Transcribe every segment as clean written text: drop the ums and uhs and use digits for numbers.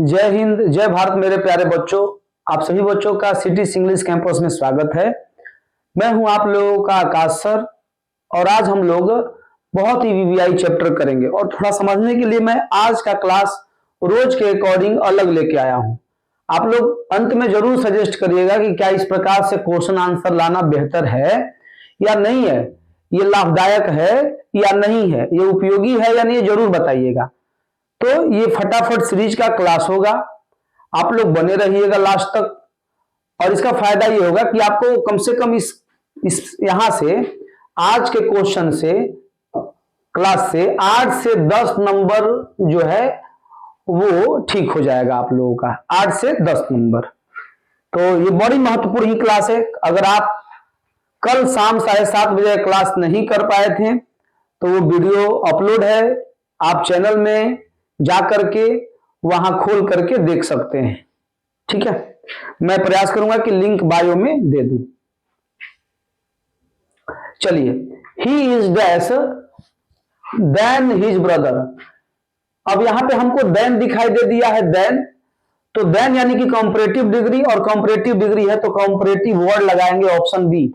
जय हिंद, जय भारत मेरे प्यारे बच्चों। आप सभी बच्चों का सिटी इंग्लिश कैंपस में स्वागत है। मैं हूं आप लोगों का आकाश सर और आज हम लोग बहुत ही वीवीआई चैप्टर करेंगे और थोड़ा समझने के लिए मैं आज का क्लास रोज के अकॉर्डिंग अलग लेके आया हूं। आप लोग अंत में जरूर सजेस्ट करिएगा कि क्या इस प्रकार से क्वेश्चन आंसर लाना बेहतर है या नहीं है, ये लाभदायक है या नहीं है, ये उपयोगी है या नहीं, ये जरूर बताइएगा। तो ये फटाफट सीरीज का क्लास होगा, आप लोग बने रहिएगा लास्ट तक। और इसका फायदा ये होगा कि आपको कम से कम इस यहां से आज के क्वेश्चन से क्लास से 8 से 10 नंबर जो है वो ठीक हो जाएगा आप लोगों का, 8 से 10 नंबर। तो ये बड़ी महत्वपूर्ण ही क्लास है। अगर आप कल शाम 7:30 बजे क्लास नहीं कर पाए थे तो वो वीडियो अपलोड है, आप चैनल में जा करके वहां खोल करके देख सकते हैं। ठीक है, मैं प्रयास करूंगा कि लिंक बायो में दे दूं। चलिए, he is dash than his brother. अब यहां पे हमको देन दिखाई दे दिया है, देन तो देन यानी कि कंपैरेटिव डिग्री, और कंपैरेटिव डिग्री है तो कंपैरेटिव वर्ड लगाएंगे ऑप्शन बी,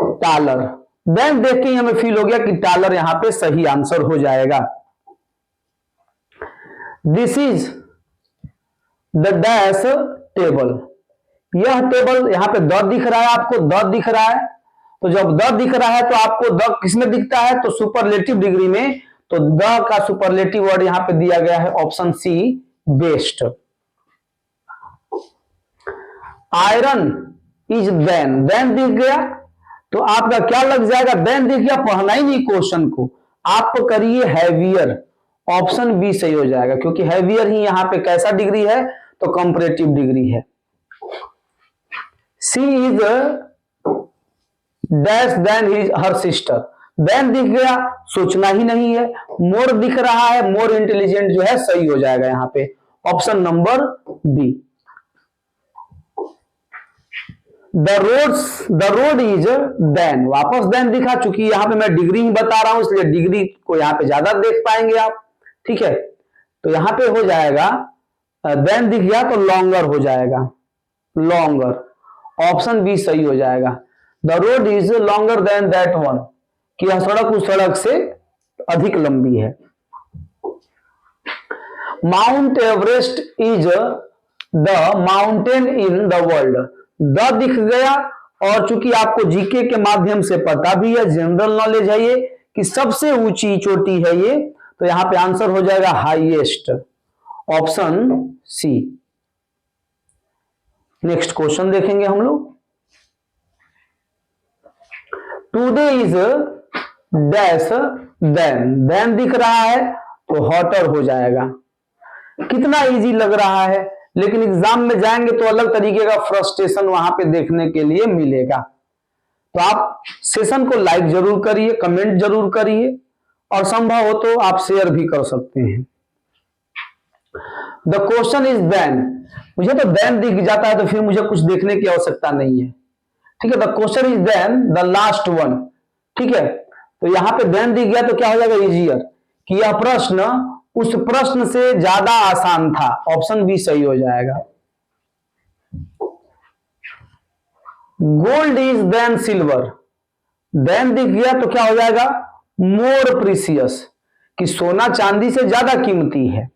टालर। देन देख के हमें फील हो गया कि टालर यहां पे सही आंसर हो जाएगा। This is the dash table. यह टेबल, यहां पे द दिख रहा है, आपको द दिख रहा है, तो जब द दिख रहा है तो आपको द किसमें दिखता है, तो सुपरलेटिव डिग्री में। तो द का सुपरलेटिव वर्ड यहां पे दिया गया है option C, best. Iron is than, than दिख गया तो आपका क्या लग जाएगा, देन दिख गया, पढ़ना ही नहीं क्वेश्चन को, आप करिए हैवियर, ऑप्शन बी सही हो जाएगा, क्योंकि हैवियर ही यहां पे कैसा डिग्री है, तो कंपैरेटिव डिग्री है। She is dash than his her sister, than दिख गया, सोचना ही नहीं है। मोर दिख रहा है, मोर इंटेलिजेंट जो है सही हो जाएगा यहां पे, option number B. The road is than, वापस देन दिखा, चूंकि यहां पे मैं डिग्री ही बता रहा हूं इसलिए डिग्री को यहां पे ज्यादा देख पाएंगे आप। ठीक है, तो यहां पे हो जाएगा, देन दिख गया तो लॉन्गर हो जाएगा, लॉन्गर, ऑप्शन बी सही हो जाएगा। The road is longer than that one, कि यह सड़क उस सड़क से अधिक लंबी है। Mount Everest is the mountain in the world, the दिख गया, और चूंकि आपको जीके के माध्यम से पता भी है, जनरल नॉलेज है ये, कि सबसे ऊंची चोटी है ये, तो यहां पे आंसर हो जाएगा highest, option C. Next question देखेंगे हम लोग। Today is dash than, than दिख रहा है तो हॉटर हो जाएगा। कितना इजी लग रहा है, लेकिन एग्जाम में जाएंगे तो अलग तरीके का फ्रस्ट्रेशन वहां पे देखने के लिए मिलेगा। तो आप सेशन को लाइक जरूर करिए, कमेंट जरूर करिए, और संभव हो तो आप शेयर भी कर सकते हैं। द क्वेश्चन इज देन, मुझे तो देन दिख जाता है तो फिर मुझे कुछ देखने की आवश्यकता नहीं है। ठीक है, the question is than the last one. ठीक है, तो यहां पे देन दिख गया तो क्या हो जाएगा, इजियर, कि यह प्रश्न उस प्रश्न से ज्यादा आसान था, ऑप्शन बी सही हो जाएगा। Gold is than silver, than दिख गया तो क्या हो जाएगा, मोर प्रीसियस, कि सोना चांदी से ज्यादा कीमती है।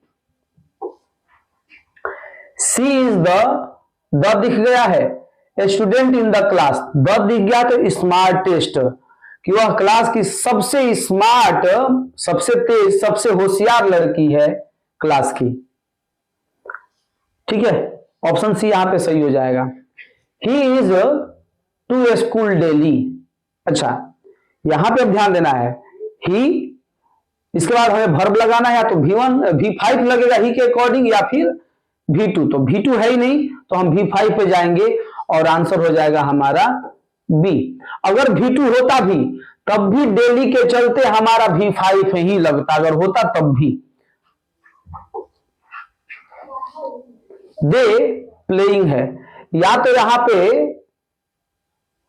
सी इज द दिख गया है, a student in the class, the दिख गया तो स्मार्टेस्ट, कि वह क्लास की सबसे स्मार्ट, सबसे तेज, सबसे होशियार लड़की है क्लास की। ठीक है, ऑप्शन सी यहां पे सही हो जाएगा। He is to school daily. अच्छा, यहां पे अब ध्यान देना है, ही, इसके बाद हमें वर्ब लगाना है, या तो V1 V5 लगेगा ही के अकॉर्डिंग, या फिर V2, तो V2 है ही नहीं तो हम V5 पे जाएंगे और आंसर हो जाएगा हमारा बी। अगर V2 होता भी तब भी डेली के चलते हमारा V5 ही लगता, अगर होता तब भी। दे प्लेइंग है, या तो यहां पे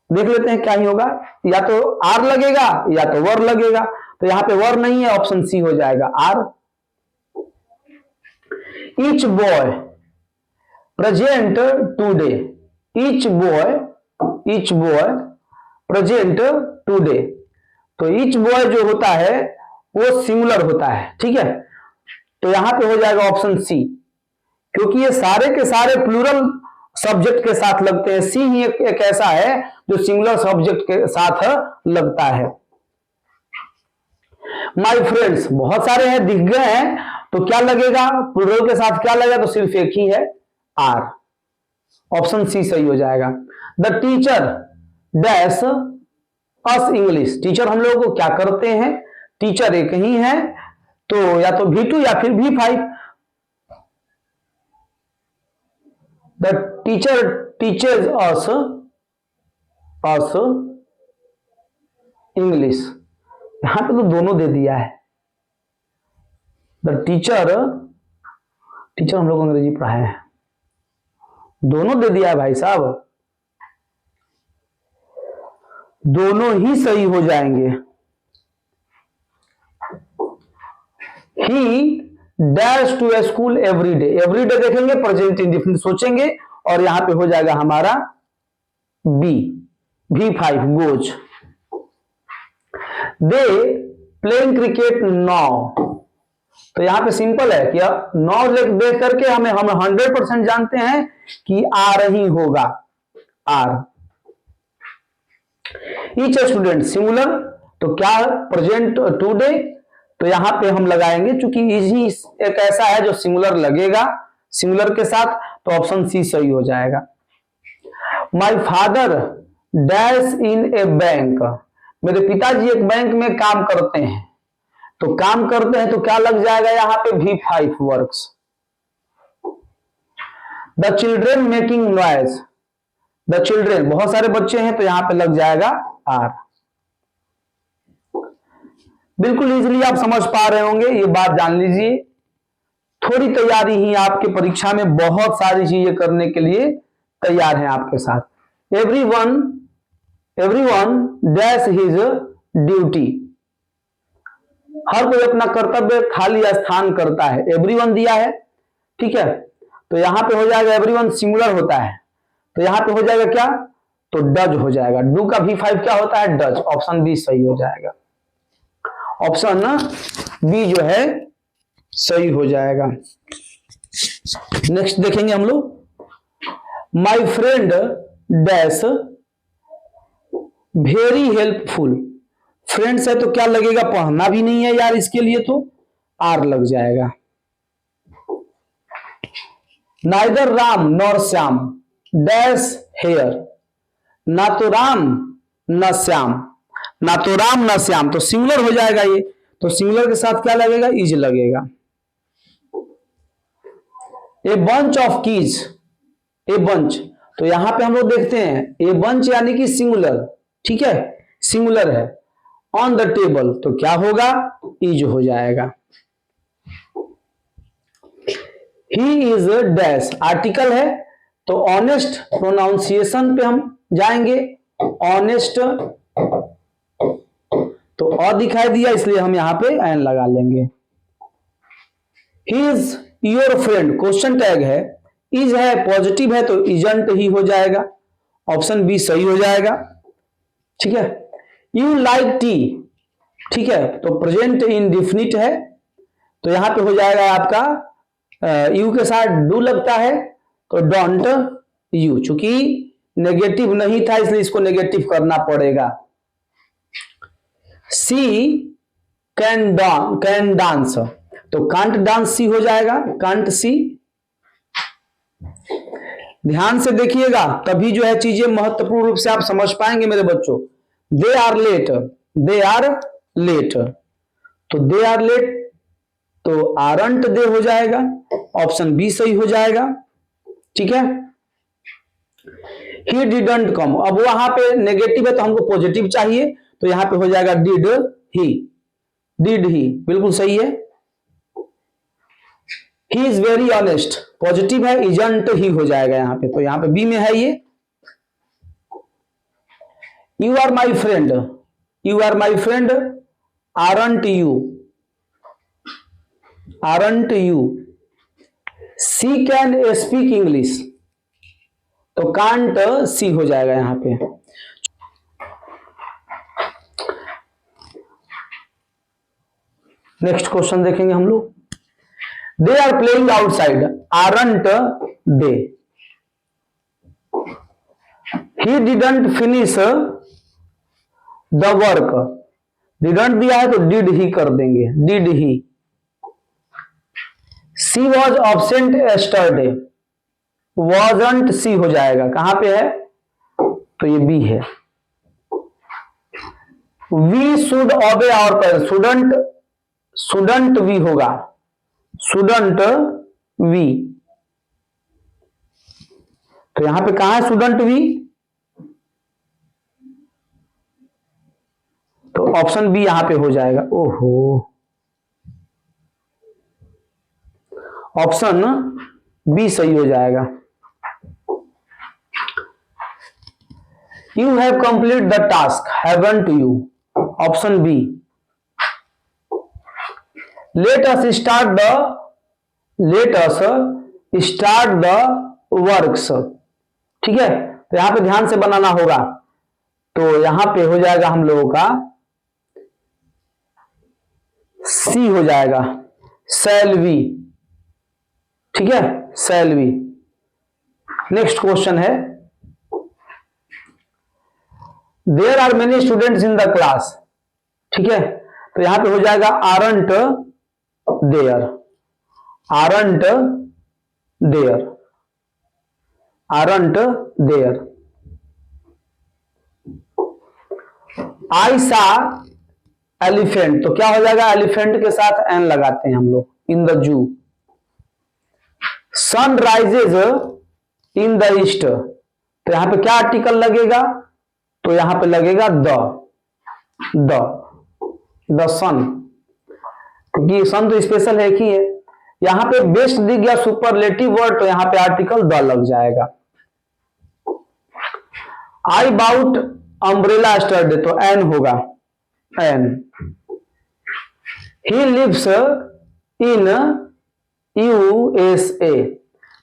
देख लेते हैं क्या ही होगा, या तो आर लगेगा या तो वर लगेगा, तो यहां पे वर नहीं है, ऑप्शन सी हो जाएगा are. Each boy present today, each boy present today. तो ईच बॉय जो होता है वो सिंगुलर होता है, ठीक है। तो यहां पे हो जाएगा ऑप्शन सी, क्योंकि ये सारे के सारे प्लूरल सब्जेक्ट के साथ लगते हैं। सी ही एक ऐसा है जो सिंगुलर सब्जेक्ट के साथ लगता है। माय फ्रेंड्स बहुत सारे हैं, दिख गए हैं, तो क्या लगेगा प्लूरल के साथ, क्या लगेगा, तो सिर्फ एक ही है, आर। ऑप्शन सी सही हो जाएगा। The teacher dash us English, teacher हम लोगों को क्या करते हैं, टीचर एक ही है, तो या तो V2 या फिर V5। The teacher teachers us English, यहां पे तो दोनों दे दिया है। द टीचर हम लोग अंग्रेजी पढ़ाए हैं, दोनों दे दिया है भाई साहब, दोनों ही सही हो जाएंगे। He dash to a school every day देखेंगे, प्रेजेंट इंडेफिनिट सोचेंगे, और यहां पे हो जाएगा हमारा B, V5 goes. They playing cricket now, तो यहां पे सिंपल है कि नौ देख करके हम 100% जानते हैं कि आर ही होगा, आर। ईच स्टूडेंट सिंगुलर, तो क्या प्रेजेंट टुडे, तो यहां पे हम लगाएंगे, चूंकि इजी एक ऐसा है जो सिंगुलर लगेगा सिंगुलर के साथ, तो ऑप्शन सी सही हो जाएगा। My father dash in A bank, मेरे पिताजी एक बैंक में काम करते हैं, तो काम करते हैं तो क्या लग जाएगा यहां पे V5 works. The children making noise, the children बहुत सारे बच्चे हैं, तो यहां पे लग जाएगा आर। बिल्कुल इजीली आप समझ पा रहे होंगे, ये बात जान लीजिए। थोड़ी तैयारी ही आपके परीक्षा में बहुत सारी चीजें करने के लिए तैयार है आपके साथ। एवरीवन डैश हिज ड्यूटी, हर कोई अपना कर्तव्य खाली स्थान करता है, एवरीवन दिया है, ठीक है। तो यहां पे हो जाएगा एवरीवन सिंगुलर होता है, तो यहां पे हो जाएगा क्या, तो डज हो जाएगा। डू का V5 क्या होता है, डज। ऑप्शन बी सही हो जाएगा, ऑप्शन बी जो है सही हो जाएगा। नेक्स्ट देखेंगे हम लोग, my friend dash very helpful, friends है तो क्या लगेगा, पढ़ना भी नहीं है यार इसके लिए, तो आर लग जाएगा। Neither Ram nor Shyam dash here, ना तो राम न श्याम, ना तो राम ना श्याम, तो सिंगुलर हो जाएगा ये, तो सिंगुलर के साथ क्या लगेगा, इज लगेगा। A bunch of keys, a bunch, तो यहां पे हम लोग देखते हैं ए बंच यानी कि सिंगुलर, ठीक है, सिंगुलर है। ऑन द टेबल, तो क्या होगा, इज हो जाएगा। ही इज डैश आर्टिकल है, तो ऑनेस्ट प्रोनाउंसिएशन पे हम जाएंगे, ऑनेस्ट, तो और दिखाई दिया इसलिए हम यहां पे एन लगा लेंगे। He is your friend, question tag है, इज है पॉजिटिव है, तो इजंट ही हो जाएगा, ऑप्शन बी सही हो जाएगा, ठीक है। यू लाइक टी, ठीक है, तो प्रेजेंट इंडेफिनिट है, तो यहां पे हो जाएगा आपका यू के साथ डू लगता है, तो डोंट यू, चूंकि नेगेटिव नहीं था इसलिए इसको नेगेटिव करना पड़ेगा। सी कैन डांस, तो कांट डांस सी हो जाएगा, कांट सी। ध्यान से देखिएगा तभी जो है चीजें महत्वपूर्ण रूप से आप समझ पाएंगे मेरे बच्चों। दे आर लेट, तो दे आर लेट, तो आरंट दे हो जाएगा, ऑप्शन बी सही हो जाएगा, ठीक है। ही डिडंट कम, अब वहां पे नेगेटिव है तो हमको पॉजिटिव चाहिए, तो यहां पे हो जाएगा डिड ही, बिल्कुल सही है। He is very honest, positive है, इजंट ही हो जाएगा यहां पे, तो यहां पे बी में है ये। You are my friend, aren't you, she can speak English, तो कांट सी हो जाएगा यहां पे। नेक्स्ट क्वेश्चन देखेंगे हम लोग। They are playing outside, aren't they. He didn't finish the work, didn't दिया है तो डिड ही कर देंगे, did he. She was absent yesterday, wasn't she हो जाएगा, कहां पे है तो ये बी है। We should obey our parents, shouldn't, shouldn't we होगा, शुडंट वी, तो यहां पे कहां है शुडंट वी, तो ऑप्शन बी यहां पे हो जाएगा। ओहो, ऑप्शन बी सही हो जाएगा। You have complete the task, haven't you, option B. Let us start the works, ठीक है, तो यहां पे ध्यान से बनाना होगा, तो यहां पे हो जाएगा हम लोगों का सी हो जाएगा, शैल वी, ठीक है, शैल वी। नेक्स्ट क्वेश्चन है, there are many students in the class, ठीक है, तो यहां पे हो जाएगा aren't there, aren't there, aren't there. I saw elephant, तो क्या हो जाएगा, एलिफेंट के साथ एन लगाते हैं हम लोग, in the zoo. Sun rises in the east, तो यहां पे क्या आर्टिकल लगेगा, तो यहां पे लगेगा द सन, क्योंकि सन तो स्पेशल है कि है। यहां पे बेस्ट दिख गया सुपरलेटिव वर्ड, तो यहां पे आर्टिकल द लग जाएगा। आई बाउट अम्ब्रेला स्टरडे, तो एन होगा, an. He lives in USA,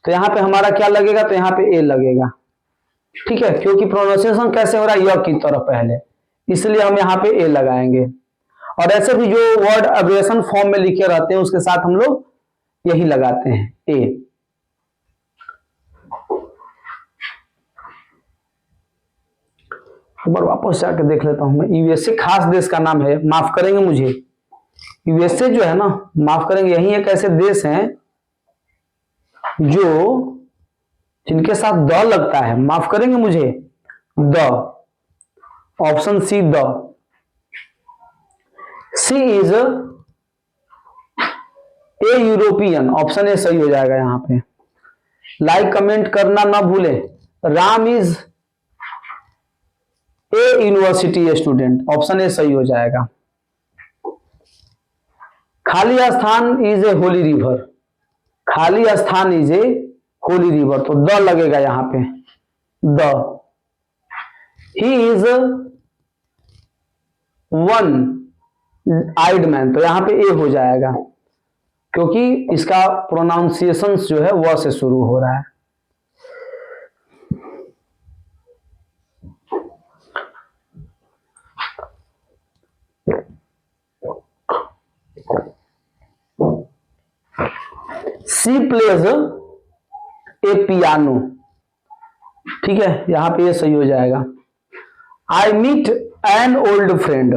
तो यहां पे हमारा क्या लगेगा, तो यहां पे ए लगेगा, ठीक है, क्योंकि प्रोनाउंसिएशन कैसे हो रहा है, य की तरफ पहले, इसलिए हम यहां पे ए लगाएंगे। और ऐसे भी जो वर्ड अब्रिविएशन फॉर्म में लिखे रहते हैं उसके साथ हम लोग यही लगाते हैं, ए। एक बार वापस जाकर देख लेता हूं मैं। यूएसए खास देश का नाम है, माफ करेंगे मुझे, यूएसए जो है ना, माफ करेंगे, यही एक ऐसे देश हैं जो जिनके साथ द लगता है, माफ करेंगे मुझे, the, option C the. She is a European, option A सही हो जाएगा यहां पे। लाइक कमेंट करना ना भूले। Ram is a university student, option A सही हो जाएगा। खाली स्थान इज ए होली रिवर, खाली स्थान इज ए होली रिवर, तो द लगेगा यहां पे, the. He is one eyed man, तो यहां पे ए हो जाएगा, क्योंकि इसका प्रोनाउंसिएशन जो है वह से शुरू हो रहा है। सी प्लेज ए पियानो, ठीक है, यहां पे ये सही हो जाएगा। I meet an old friend,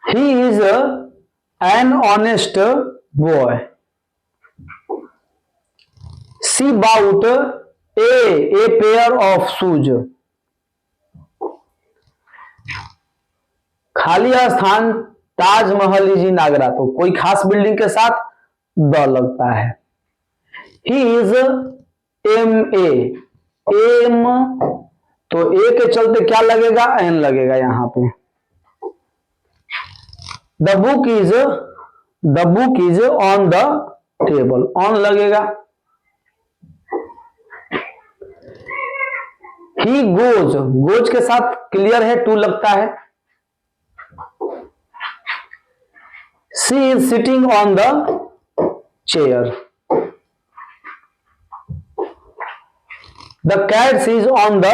he is an honest boy. C bought a pair of shoes, खाली स्थान ताजमहल इज इन आगरा, तो कोई खास बिल्डिंग के साथ द लगता है। He is M A, M, तो ए के चलते क्या लगेगा, एन लगेगा यहां पे। The book is on the table, on लगेगा। ही गोज के साथ क्लियर है, टू लगता है। She is sitting on the chair. The cats is on the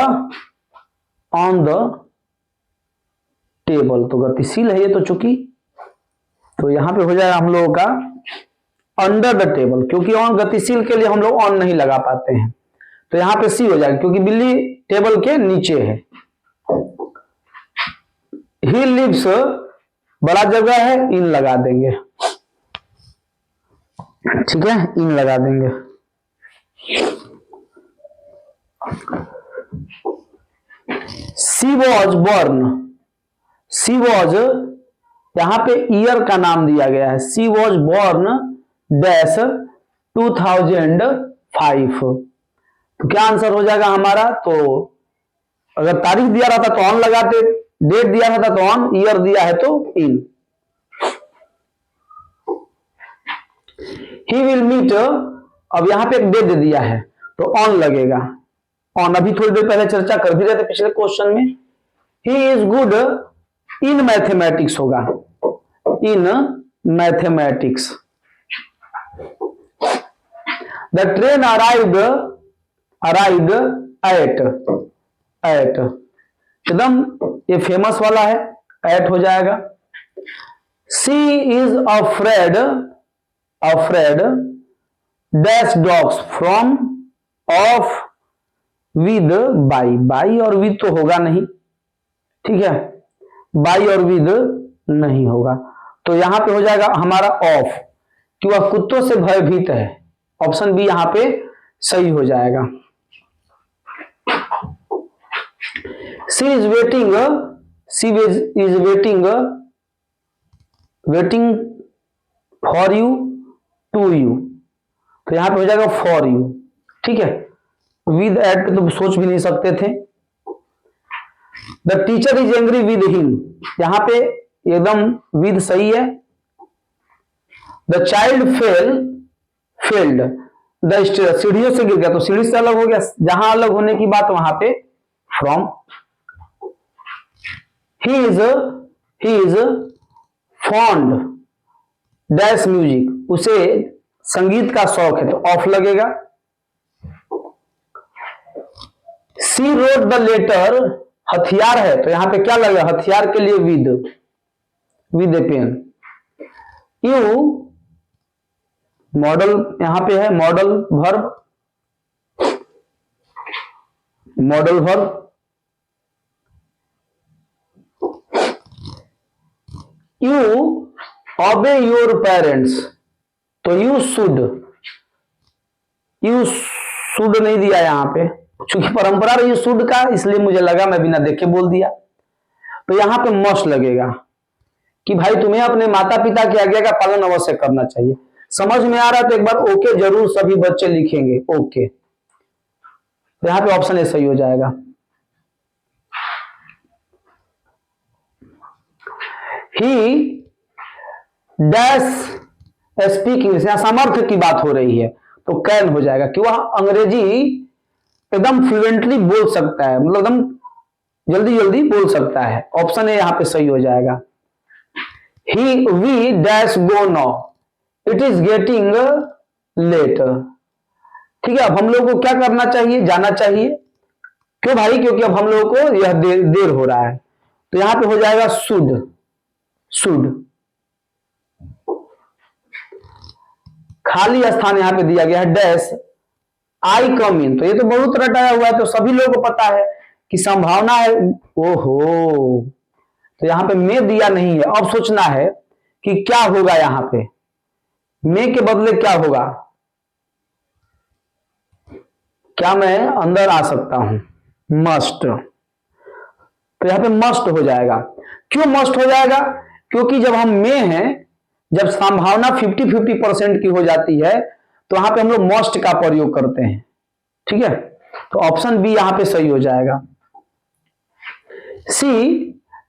table, तो गतिशील है ये तो चूंकि, तो यहां पे हो जाएगा हम लोगों का अंडर द टेबल, क्योंकि ऑन गतिशील के लिए हम लोग ऑन नहीं लगा पाते हैं, तो यहां पे सी हो जाएगा क्योंकि बिल्ली टेबल के नीचे है। ही लिव्स बड़ा जगह है, इन लगा देंगे, ठीक है, इन लगा देंगे। सी वॉज बॉर्न, सी वॉज यहां पे ईयर का नाम दिया गया है, सी वॉज बॉर्न डैश 2005, तो क्या आंसर हो जाएगा हमारा, तो अगर तारीख दिया रहता तो ऑन लगाते, डेट दिया रहता तो ऑन, ईयर दिया है तो इन। ही विल मीट, अब यहां पे एक डेट दे दिया है तो ऑन लगेगा, ऑन अभी थोड़ी देर पहले चर्चा कर भी रहे थे पिछले क्वेश्चन में। He is good in mathematics होगा, in mathematics. The train arrived at, एकदम ये फेमस वाला है, एट हो जाएगा। She is afraid dash dogs from of with by, by और विद तो होगा नहीं, ठीक है, बाई और विद नहीं होगा, तो यहां पे हो जाएगा हमारा ऑफ, कि वह कुत्तों से भयभीत है, ऑप्शन बी यहां पे सही हो जाएगा। She is waiting, she is waiting for you to you, तो यहां पे हो जाएगा फॉर यू, ठीक है, विद एट पे तो सोच भी नहीं सकते थे। The teacher is angry with him, यहां पे एकदम विद सही है। The child felled the stair, सीढ़ियों से गिर गया तो सीढ़ी से अलग हो गया, जहां अलग होने की बात वहां पे from. He is fond dash music, उसे संगीत का शौक है तो ऑफ लगेगा। सी रोड द लेटर, हथियार है तो यहां पे क्या लगेगा, हथियार के लिए with a pen. You modal यहां पे है, modal verb. You obey your parents, तो यू शुड नहीं दिया यहां पे, चूंकि परंपरा रही शुड का, इसलिए मुझे लगा मैं बिना देखे बोल दिया, तो यहां पे मस्ट लगेगा कि भाई तुम्हें अपने माता पिता की आज्ञा का पालन अवश्य करना चाहिए। समझ में आ रहा है तो एक बार ओके जरूर सभी बच्चे लिखेंगे, ओके, तो यहां पे ऑप्शन ए सही हो जाएगा। ही डैश स्पीक इंग्लिश, यहां सामर्थ्य की बात हो रही है तो कैन हो जाएगा, कि वह अंग्रेजी एकदम फ्लुएंटली बोल सकता है, मतलब एकदम जल्दी जल्दी बोल सकता है, ऑप्शन ए यहां पे सही हो जाएगा। We dash go now, it is getting late, ठीक है, अब हम लोग को क्या करना चाहिए, जाना चाहिए, क्यों भाई, क्योंकि अब हम लोगों को यह देर हो रहा है, तो यहां पे हो जाएगा शुड। खाली स्थान यहां पे दिया गया है डैश आई कम इन, तो ये तो बहुत रटाया हुआ है, तो सभी लोगों को पता है कि संभावना है, ओहो, तो यहां पे मैं दिया नहीं है, अब सोचना है कि क्या होगा, यहां पे मैं के बदले क्या होगा, क्या मैं अंदर आ सकता हूं, मस्ट, तो यहां पे मस्ट हो जाएगा। क्यों मस्ट हो जाएगा, क्योंकि जब हम में हैं, जब संभावना 50-50% की हो जाती है तो वहां पे हम लोग मस्ट का प्रयोग करते हैं, ठीक है, तो ऑप्शन बी यहां पे सही हो जाएगा। She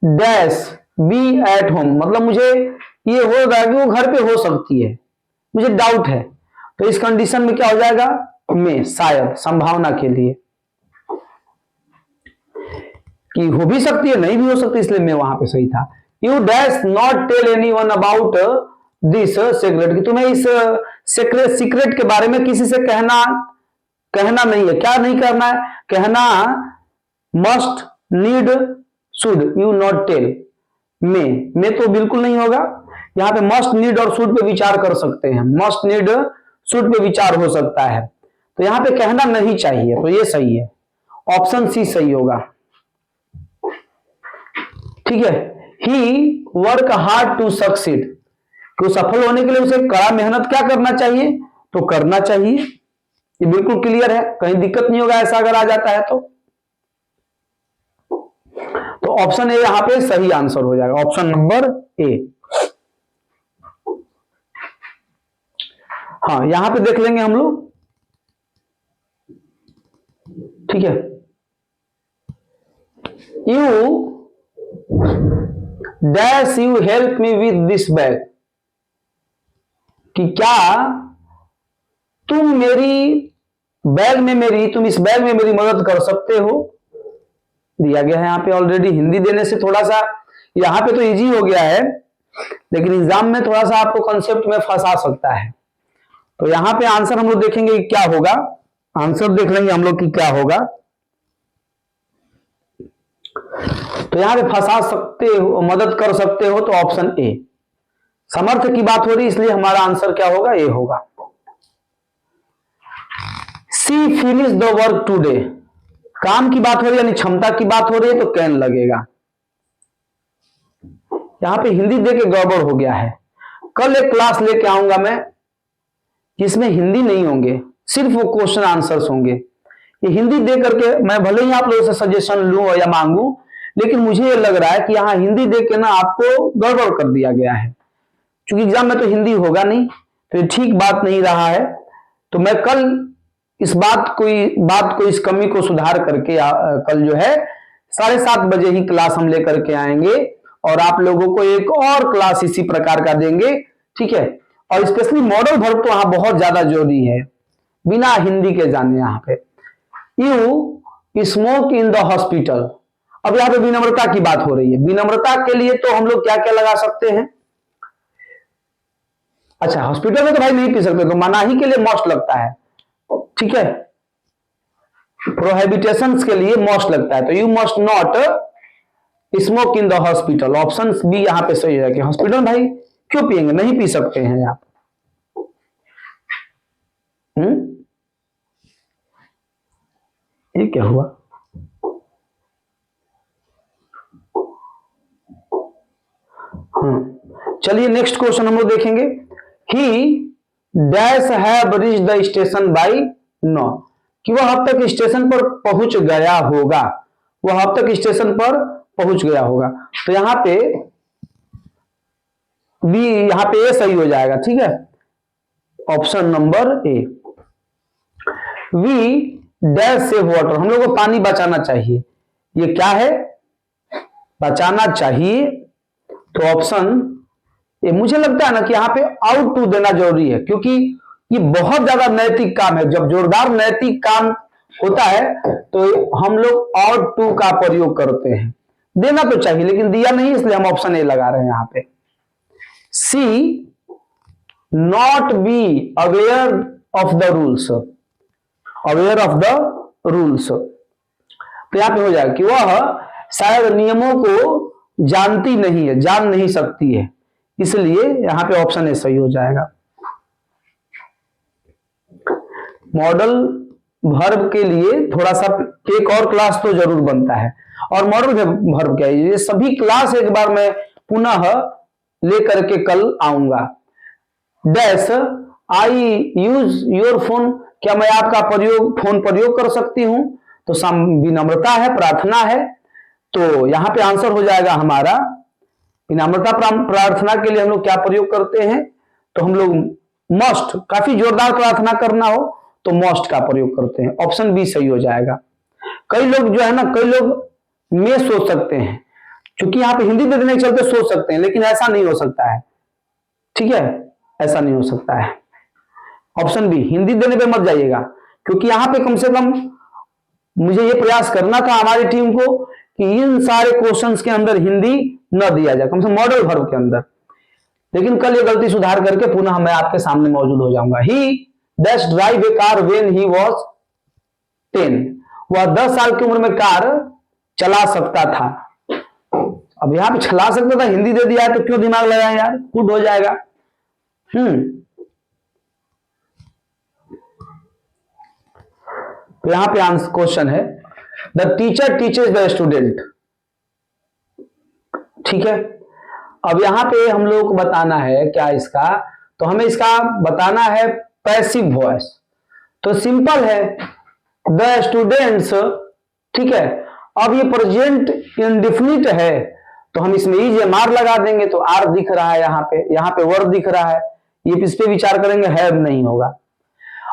dash be at home, मतलब मुझे ये होगा कि वो घर पे हो सकती है, मुझे डाउट है, तो इस कंडीशन में क्या हो जाएगा, में, शायद, संभावना के लिए, कि हो भी सकती है नहीं भी हो सकती, इसलिए मैं वहां पे सही था। You dash not tell anyone about this secret, कि तुम्हें इस सीक्रेट सीक्रेट के बारे में किसी से कहना नहीं है। क्या नहीं करना है? कहना must, need, should, you not tell. में तो बिल्कुल नहीं होगा। यहां पे मस्ट, नीड और शुड पे विचार कर सकते हैं। मस्ट, नीड, शुड पे विचार हो सकता है, तो यहां पे कहना नहीं चाहिए, तो ये सही है। ऑप्शन सी सही होगा। ठीक है। ही वर्क हार्ड टू सक्सीड, कि सफल होने के लिए उसे कड़ा मेहनत क्या करना चाहिए? तो करना चाहिए। ये बिल्कुल क्लियर है, कहीं दिक्कत नहीं होगा ऐसा अगर आ जाता है तो ऑप्शन ए यहां पे सही आंसर हो जाएगा, ऑप्शन नंबर ए। हाँ, यहां पे देख लेंगे हम लोग। ठीक है। You dash you help me with this bag, कि क्या तुम तुम इस बैग में मेरी मदद कर सकते हो? दिया गया है यहां पे ऑलरेडी। हिंदी देने से थोड़ा सा यहां पे तो इजी हो गया है, लेकिन एग्जाम में थोड़ा सा आपको कॉन्सेप्ट में फंसा सकता है। तो यहां पे आंसर हम लोग देखेंगे क्या होगा। आंसर देख लेंगे हम लोग कि क्या होगा। तो यहां पे फंसा सकते हो, मदद कर सकते हो, तो ऑप्शन ए। समर्थ की बात हो रही, इसलिए हमारा आंसर क्या होगा? ए होगा। सी फिनिश द वर्क टूडे, काम की बात हो रही है, यानी क्षमता की बात हो रही है, तो कैन लगेगा। यहां पे हिंदी दे के गड़बड़ हो गया है। कल एक क्लास लेके आऊंगा मैं जिसमें हिंदी नहीं होंगे, सिर्फ वो क्वेश्चन आंसर्स होंगे। ये हिंदी दे करके मैं भले ही आप लोगों से सजेशन लूं या मांगू, लेकिन मुझे ये लग रहा है कि यहां हिंदी दे के ना आपको गड़बड़ कर दिया गया है। क्योंकि एग्जाम में तो हिंदी होगा नहीं, तो ये ठीक बात नहीं रहा है। तो मैं कल इस बात को इस कमी को सुधार करके कल जो है 7:30 बजे ही क्लास हम लेकर के आएंगे, और आप लोगों को एक और क्लास इसी प्रकार का देंगे। ठीक है। और स्पेशली मॉडल वर्ब तो वहां बहुत ज्यादा जरूरी है, बिना हिंदी के जाने। यहां पे you smoke in the hospital, अब यहां पे विनम्रता की बात हो रही है। विनम्रता के लिए तो हम लोग क्या क्या लगा सकते हैं? अच्छा, हॉस्पिटल में तो भाई नहीं पी सकते, तो मनाही के लिए मस्ट लगता है। ठीक है। प्रोहिबिटेशंस के लिए मस्ट लगता है, तो you must not smoke in the hospital. Option B यहां पे सही है कि हॉस्पिटल भाई क्यों पिएंगे, नहीं पी सकते हैं आप। ये क्या हुआ? चलिए नेक्स्ट क्वेश्चन हम लोग देखेंगे। He dash have reach the station by now, कि वह अब तक स्टेशन पर पहुंच गया होगा। वह अब तक स्टेशन पर पहुंच गया होगा, तो यहां पे बी, यहां पे ए सही हो जाएगा। ठीक है। Option number A. We dash save water, हम लोग को पानी बचाना चाहिए। ये क्या है? बचाना चाहिए, तो ऑप्शन ये मुझे लगता है ना कि यहां पे आउट टू देना जरूरी है, क्योंकि ये बहुत ज्यादा नैतिक काम है। जब जोरदार नैतिक काम होता है तो हम लोग आउट टू का प्रयोग करते हैं। देना तो चाहिए, लेकिन दिया नहीं, इसलिए हम ऑप्शन ए लगा रहे हैं यहां पे। She not be aware of the rules, aware of the rules, तो यहां पे हो जाएगा कि वह शायद नियमों को जानती नहीं है, जान नहीं सकती है, इसलिए यहां पे ऑप्शन ए सही हो जाएगा। मॉडल वर्ब के लिए थोड़ा सा एक और क्लास तो जरूर बनता है। और मॉडल वर्ब क्या है, ये सभी क्लास एक बार मैं पुनः लेकर के कल आऊंगा। Dash I use your phone, क्या मैं आपका फोन प्रयोग कर सकती हूं? तो विनम्रता है, प्रार्थना है, तो यहां पे आंसर हो जाएगा हमारा विनम्रता। प्रार्थना के लिए हम लोग क्या प्रयोग करते हैं? तो हम लोग मस्ट, काफी जोरदार प्रार्थना करना हो तो मस्ट का प्रयोग करते हैं। ऑप्शन बी सही हो जाएगा। कई लोग जो है ना, कई लोग में सोच सकते हैं, क्योंकि यहां पे हिंदी देने के चलते सोच सकते हैं, लेकिन ऐसा नहीं हो सकता है। ठीक है, ऐसा नहीं हो सकता है। ऑप्शन बी, हिंदी देने पे मत जाइएगा, क्योंकि यहां पे कम से कम मुझे ये प्रयास करना था हमारी टीम को कि इन सारे क्वेश्चंस के अंदर हिंदी न दिया जाए, कम से कम मॉडल वर्ब के अंदर। लेकिन कल ये गलती सुधार करके पुनः मैं आपके सामने मौजूद हो जाऊंगा। ही dash drive A car when he was 10, वह 10 साल की उम्र में कार चला सकता था। अब यहां पे चला सकता था हिंदी दे दिया है तो क्यों दिमाग लगाए यार, कुड हो जाएगा। तो यहां पे आंसर क्वेश्चन है the teacher teaches the student. ठीक है, अब यहां पे हम लोग को बताना है क्या इसका, तो हमें इसका बताना है पैसिव वॉइस। तो सिंपल है द स्टूडेंट्स, ठीक है। अब ये प्रेजेंट इंडेफिनिट है तो हम इसमें इज मार लगा देंगे तो आर दिख रहा है, यहाँ पे वर्ब दिख रहा है, ये इस पे विचार करेंगे, हैव नहीं होगा।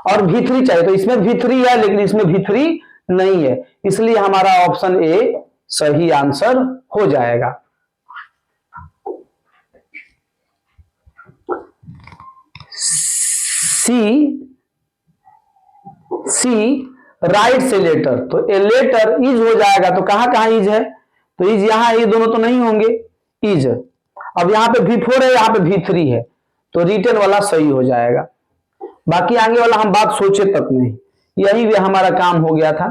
और V3 चाहिए तो इसमें V3 है लेकिन इसमें V3 नहीं है, इसलिए हमारा ऑप्शन ए सही आंसर हो जाएगा। सी राइट से लेटर, तो ए लेटर इज हो जाएगा। तो कहां इज है, तो इज यहां, ये दोनों तो नहीं होंगे इज। अब यहां पे V4 है, यहां पे V3 है, तो रिटर्न वाला सही हो जाएगा। बाकी आगे वाला हम बात सोचे तक नहीं, यही भी हमारा काम हो गया था।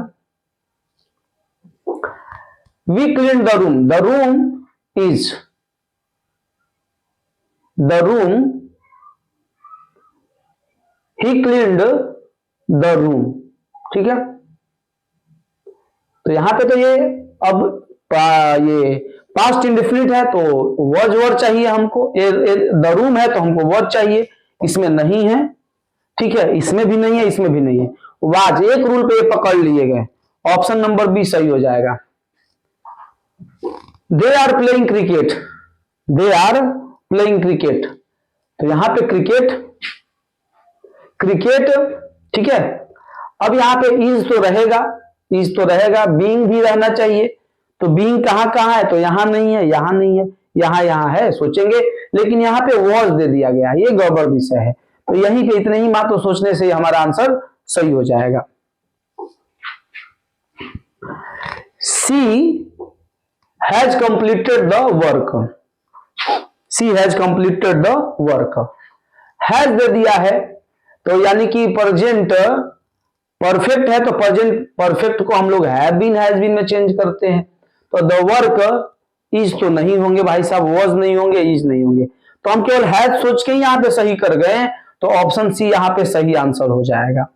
We clean the room, the room is, the room, he cleaned the room. ठीक है, तो यहां पे तो ये अब ये पास्ट इंडेफिनिट है तो वॉज वर्ड चाहिए हमको, द रूम है तो हमको वर्ड चाहिए, इसमें नहीं है। ठीक है, इसमें भी नहीं है, इसमें भी नहीं है, वाज एक रूल पे ये पकड़ लिए गए, ऑप्शन नंबर बी सही हो जाएगा। They are playing cricket, they are playing cricket, तो यहां पे क्रिकेट, क्रिकेट, ठीक है। अब यहां पे इज तो रहेगा, इज तो रहेगा, बीइंग भी रहना चाहिए, तो बीइंग कहां है, तो यहां नहीं है, यहां नहीं है, यहां है, सोचेंगे, लेकिन यहां पे वॉज दे दिया गया, ये गड़बड़ विषय है। तो यहीं पे इतने ही मात्र सोचने से हमारा आंसर सही हो जाएगा। She has completed the work, she has completed the work, has दे दिया है तो यानी कि प्रेजेंट परफेक्ट है, तो प्रेजेंट परफेक्ट को हम लोग हैव बीन हैज बीन में चेंज करते हैं। तो द वर्क इज तो नहीं होंगे भाई साहब, वॉज नहीं होंगे, इज नहीं होंगे, तो हम केवल हैज सोच के ही यहां पे सही कर गए, तो ऑप्शन सी यहां पे सही आंसर हो जाएगा।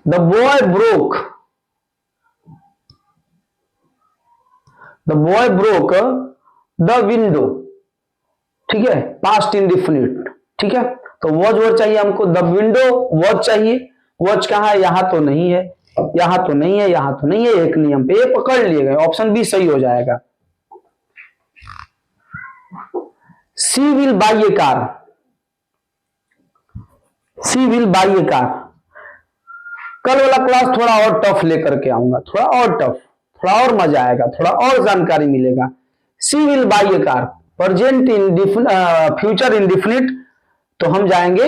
The boy broke, the boy broke the window, ठीक है, पास्ट इंडेफिनिट। ठीक है, तो वॉच वर्ड चाहिए हमको, द विंडो वॉच चाहिए, वॉच कहां है, यहां तो नहीं है, यहां तो नहीं है, यहां तो नहीं है, एक नियम पे ये पकड़ लिए गए, ऑप्शन बी सही हो जाएगा। She will buy a car, she will buy a car, कल वाला क्लास थोड़ा और टफ लेकर के आऊंगा, थोड़ा और टफ, थोड़ा और मजा आएगा, थोड़ा और जानकारी मिलेगा। She will buy a car, present future indefinite, तो हम जाएंगे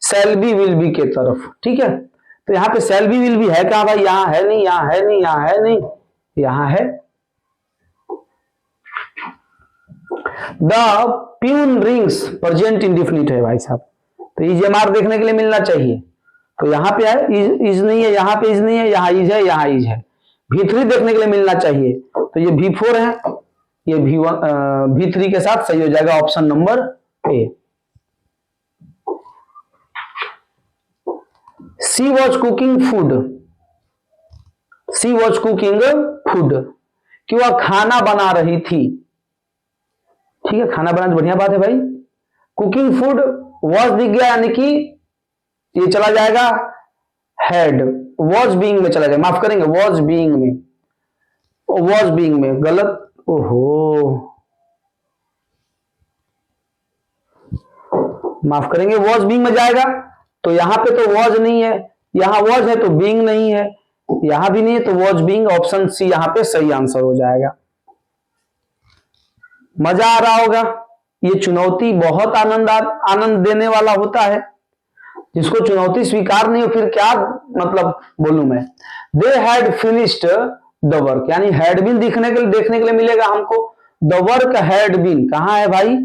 शैल बी विल बी के तरफ। ठीक है, तो यहां पे शैल बी विल बी है कहां भाई, यहां है नहीं, यहां है नहीं, यहां है नहीं, यहां है। The peon rings present indefinite है भाई साहब, तो इज एमआर देखने के लिए मिलना चाहिए, तो यहां पे है, इज नहीं है, यहां पे इज नहीं है, यहां इज है, यहां इज है। V3 देखने के लिए मिलना चाहिए, तो ये V4 है, ये V3 के साथ सही हो जाएगा, option number A. She was cooking food, she was cooking food, कि वह खाना बना रही थी। ठीक है, खाना बनाना बढ़िया बात है भाई। कुकिंग फूड वॉज दिख गया, यानी कि ये चला जाएगा हैड, वॉज बीइंग में चला जाएगा, माफ करेंगे वॉज बीइंग में, वॉज बीइंग में गलत, ओहो माफ करेंगे, वॉज बीइंग में जाएगा, तो यहां पे तो वॉज नहीं है, यहां वॉज है तो बीइंग नहीं है, यहां भी नहीं है, तो वॉज बीइंग, ऑप्शन सी यहां पे सही आंसर हो जाएगा। मजा आ रहा होगा, ये चुनौती बहुत आनंद देने वाला होता है, जिसको चुनौती स्वीकार नहीं हो फिर क्या मतलब बोलूं मैं। They had finished the work, यानी हैड बीन देखने के लिए मिलेगा हमको, द वर्क हैड बीन, कहां है भाई?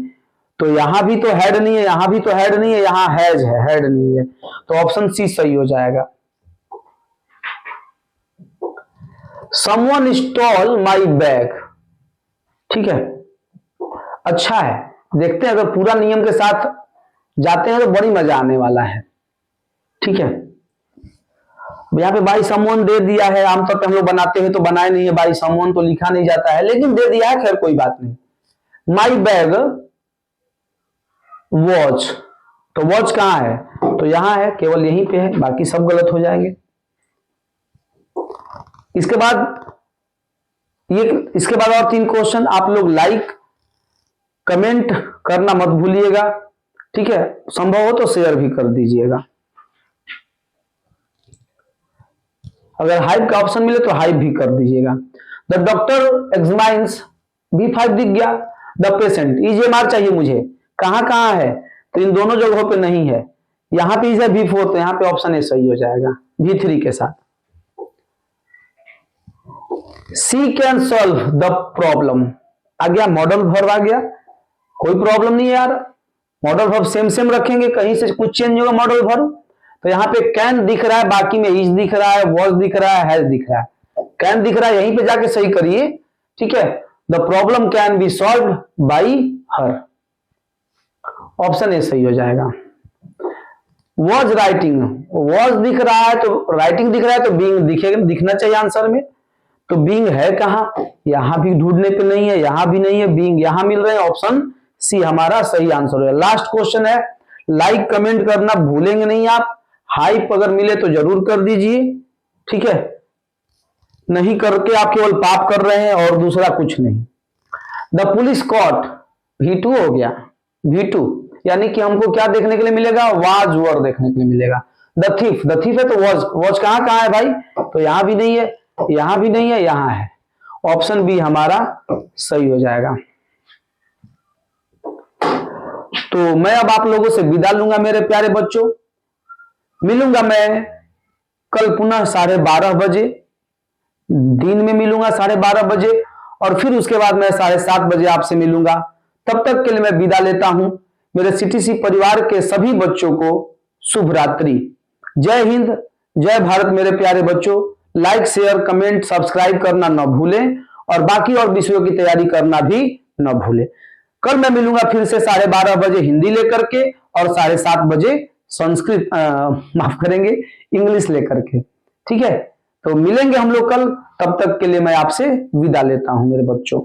तो यहां भी तो हैड नहीं है, यहां भी तो हैड नहीं है, यहां हैज है, हैड नहीं है, तो ऑप्शन सी सही हो जाएगा। समवन स्टॉल माई बैग, ठीक है, अच्छा है। देखते हैं अगर पूरा नियम के साथ जाते हैं तो बड़ी मजा आने वाला है, ठीक है। यहाँ पे बाई समवन दे दिया है, आमतौर पे हम लोग बनाते हैं तो बनाए नहीं है, बाई समवन तो लिखा नहीं जाता है, लेकिन दे दिया है, खैर कोई बात नहीं। माई बैग वॉच, तो वॉच कहां है? तो यहां है, केवल यहीं पे है, बाकी सब गलत हो जाएंगे। इसके बाद और 3 क्वेश्चन, आप लोग लाइक कमेंट करना मत भूलिएगा, ठीक है, संभव हो तो शेयर भी कर दीजिएगा। अगर हाइप का ऑप्शन मिले तो हाइप भी कर दीजिएगा। द डॉक्टर एग्जामाइंस, B5 दिख गया। द पेशेंट, EMR चाहिए मुझे, कहां है? तो इन दोनों जगहों पे नहीं है, यहां पे इसे B4, तो यहां पे ऑप्शन ए सही हो जाएगा B3 के साथ। सी कैन सॉल्व द प्रॉब्लम, आ गया, मॉडल वर्ब आ गया, कोई प्रॉब्लम नहीं है यार, मॉडल वर्ब सेम रखेंगे, कहीं से कुछ चेंज होगा मॉडल वर्ब। तो यहाँ पे कैन दिख रहा है, बाकी में इज दिख रहा है, वॉज दिख रहा है, हैज दिख रहा है। कैन दिख रहा है, यहीं पे जाके सही करिए, ठीक है। The problem can be solve by her, option A सही हो जाएगा। वॉज राइटिंग, वॉज दिख रहा है तो राइटिंग दिख रहा है, तो बीइंग दिखना चाहिए आंसर में, तो बीइंग है कहां? यहां भी ढूंढने पे नहीं है, यहां भी नहीं है, बीइंग यहां मिल रहे हैं, ऑप्शन सी हमारा सही आंसर है। लास्ट क्वेश्चन है, लाइक कमेंट करना भूलेंगे नहीं आप, हाइप अगर मिले तो जरूर कर दीजिए, ठीक है, नहीं करके आप केवल पाप कर रहे हैं और दूसरा कुछ नहीं। द पुलिस कॉट, V2 हो गया, V2 यानी कि हमको क्या देखने के लिए मिलेगा? वाज वर देखने के लिए मिलेगा। द थीफ है तो वॉज कहां है भाई? तो यहां भी नहीं है, यहां भी नहीं है, यहां है, ऑप्शन बी हमारा सही हो जाएगा। तो मैं अब आप लोगों से विदा लूंगा मेरे प्यारे बच्चों, मिलूंगा मैं कल पुनः 12:30 बजे, दिन में मिलूंगा 12:30 बजे, और फिर उसके बाद मैं 7:30 बजे आपसे मिलूंगा। तब तक के लिए मैं विदा लेता हूं। मेरे CTC परिवार के सभी बच्चों को शुभ रात्रि। जय हिंद, जय भारत मेरे प्यारे बच्चों। लाइक शेयर कमेंट सब्सक्राइब करना न भूलें, और बाकी और विषयों की तैयारी करना भी न भूलें। कल मैं मिलूंगा फिर से 12:30 बजे हिंदी लेकर के, और 7:30 बजे संस्कृत माफ करेंगे इंग्लिश लेकर के, ठीक है। तो मिलेंगे हम लोग कल, तब तक के लिए मैं आपसे विदा लेता हूं मेरे बच्चों।